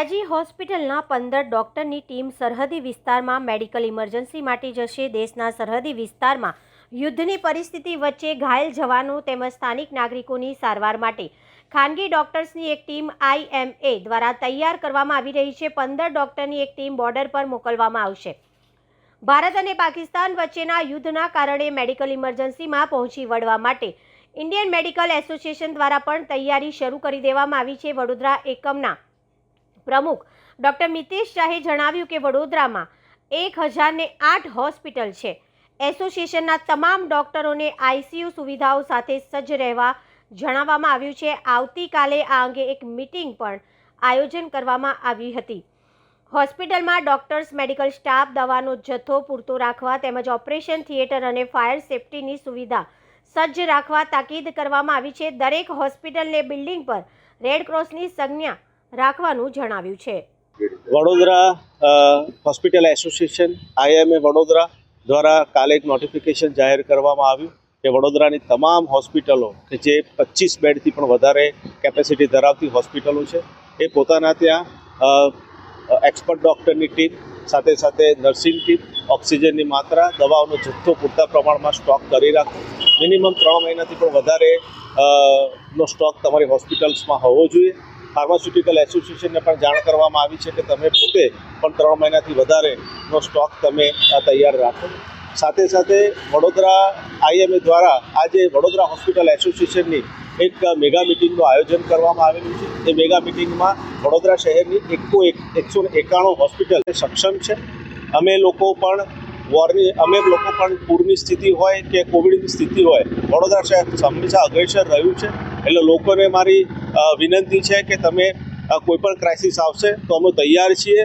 ધોરાજી હોસ્પિટલના 15 ડોક્ટરની ટીમ સરહદી વિસ્તારમાં મેડિકલ ઇમરજન્સી માટે જશે। દેશના સરહદી વિસ્તારમાં યુદ્ધની પરિસ્થિતિ વચ્ચે ઘાયલ જવાનો તેમજ સ્થાનિક નાગરિકોની સારવાર માટે ખાનગી ડોક્ટર્સની એક ટીમ IMA દ્વારા તૈયાર કરવામાં આવી રહી છે। 15 ડોક્ટરની એક ટીમ બોર્ડર પર મોકલવામાં આવશે। ભારત અને પાકિસ્તાન વચ્ચેના યુદ્ધના કારણે મેડિકલ ઇમરજન્સીમાં પહોંચી વળવા માટે ઇન્ડિયન મેડિકલ એસોસિએશન દ્વારા પણ તૈયારી શરૂ કરી દેવામાં આવી છે। વડોદરા એકમના પ્રમુખ ડૉક્ટર મિતેશ શાહે જણાવ્યું કે વડોદરામાં 1008 હોસ્પિટલ છે। એસોસિએશનના તમામ ડોક્ટરોને ICU સુવિધાઓ સાથે સજ્જ રહેવા જણાવવામાં આવ્યું છે। આવતીકાલે આ અંગે એક મીટિંગ પણ આયોજન કરવામાં આવી હતી। હોસ્પિટલમાં ડોક્ટર્સ, મેડિકલ સ્ટાફ, દવાનો જથ્થો પૂરતો રાખવા તેમજ ઓપરેશન થિયેટર અને ફાયર સેફટીની સુવિધા સજ્જ રાખવા તાકીદ કરવામાં આવી છે। દરેક હોસ્પિટલને બિલ્ડિંગ પર રેડ ક્રોસની સંજ્ઞા રાખવાનું જણાવ્યું છે। Vadodara hospital association IMA Vadodara દ્વારા કાલે એક નોટિફિકેશન જાહેર કરવામાં આવ્યું કે વડોદરાની તમામ હોસ્પિટલો કે જે 25 બેડથી પણ વધારે કેપેસિટી ધરાવતી હોસ્પિટલો છે એ પોતાના ત્યાં એક્સપર્ટ ડૉક્ટરની ટીમ સાથે સાથે નર્સિંગ ટીમ, ઓક્સિજનની માત્રા, દવાઓનો જથ્થો પૂરતા પ્રમાણમાં સ્ટોક કરી રાખો। મિનિમમ 3 મહિનાથી પણ વધારે નો સ્ટોક તમારી હોસ્પિટલ્સમાં હોવો જોઈએ। ફાર્માસ્યુટિકલ એસોસિએશનને પણ જાણ કરવામાં આવી છે કે તમે પોતે પણ 3 મહિનાથી વધારેનો સ્ટોક તમે તૈયાર રાખો। સાથે સાથે વડોદરા IMA દ્વારા આજે વડોદરા હોસ્પિટલ એસોસિએશનની એક મેગા મિટિંગનું આયોજન કરવામાં આવેલું છે। એ મેગા મિટિંગમાં વડોદરા શહેરની 191 હોસ્પિટલ સક્ષમ છે। અમે લોકો પણ પૂરની સ્થિતિ હોય કે કોવિડની સ્થિતિ હોય, વડોદરા શહેર હંમેશા અગ્રેસર રહ્યું છે। એટલે લોકોને મારી વિનંતી છે કે તમે કોઈ પણ ક્રાઇસિસ આવશે તો અમે તૈયાર છીએ।